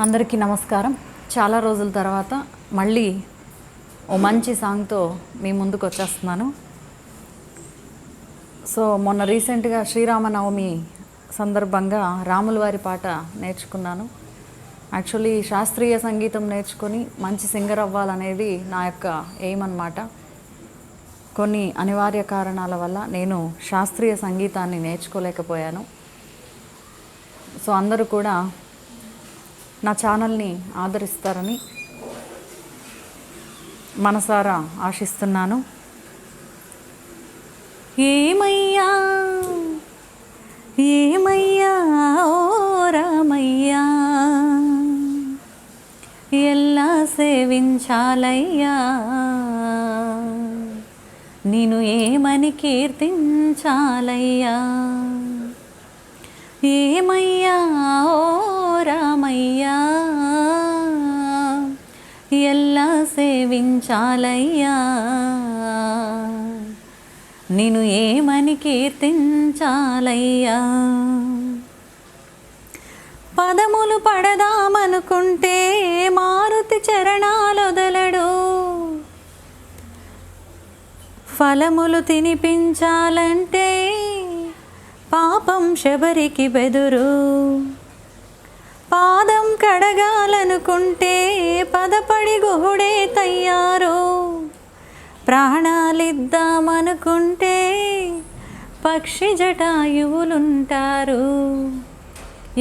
అందరికీ నమస్కారం. చాలా రోజుల తర్వాత మళ్ళీ ఓ మంచి సాంగ్తో మీ ముందుకు వచ్చేస్తున్నాను. సో మొన్న రీసెంట్గా శ్రీరామనవమి సందర్భంగా రాముల వారి పాట నేర్చుకున్నాను. యాక్చువల్లీ శాస్త్రీయ సంగీతం నేర్చుకొని మంచి సింగర్ అవ్వాలనేది నా యొక్క ఎయిమ్ అన్నమాట. కొన్ని అనివార్య కారణాల వల్ల నేను శాస్త్రీయ సంగీతాన్ని నేర్చుకోలేకపోయాను. సో అందరూ కూడా నా ఛానల్ని ఆదరిస్తారని మనసారా ఆశిస్తున్నాను. ఏమయ్యా ఏమయ్యా ఓ రామయ్యా, ఎలా సేవించాలయ్యా, నిన్ను ఏమని కీర్తించాలయ్యా. ఏమయ్యా ఓ రామయ్యా, ఎలా సేవించాలయ్యా, నిన్ను ఏమని కీర్తించాలయ్యా. పదములు పడదామనుకుంటే మారుతి చరణాలొదలడు, ఫలములు తినిపించాలంటే పాపం శబరికి బెదురు. పాదం కడగాలనుకుంటే పదపడి గుహుడే తయ్యారు. ప్రాణాలిద్దామనుకుంటే పక్షి జటాయువులుంటారు.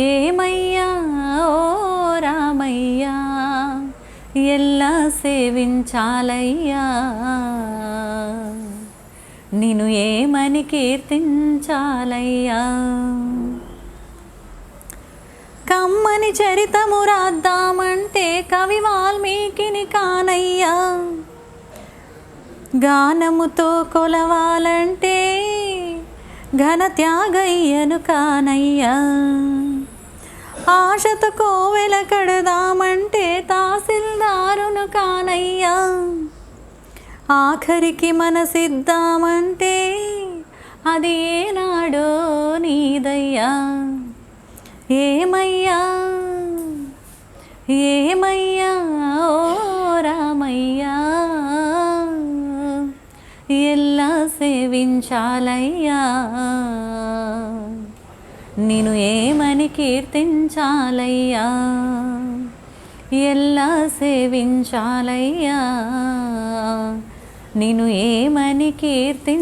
ఏమయ్యా ఓ రామయ్యా, ఎలా సేవించాలయ్యా, నిన్ను ఏమని కీర్తించాలయ్యా. కమ్మని చరితము రాద్దామంటే కవి వాల్మీకిని కానయ్యా. గానముతో కొలవాలంటే ఘన త్యాగయ్యను కానయ్యా. ఆశతో కోవెల కడదామంటే తహసీల్దారును కానయ్యా. ఆఖరికి మనసిద్దామంటే అది ఏనాడో నీదయ్యా. ఏమయ్యా ఏమయ్యా ఓ రామయ్యా, ఎలా సేవించాలయ్యా, నిన్ను ఏమని కీర్తించాలయ్యా, ఎలా సేవించాలయ్యా, నిన్ను ఏమని కీర్తించాలయ్యా.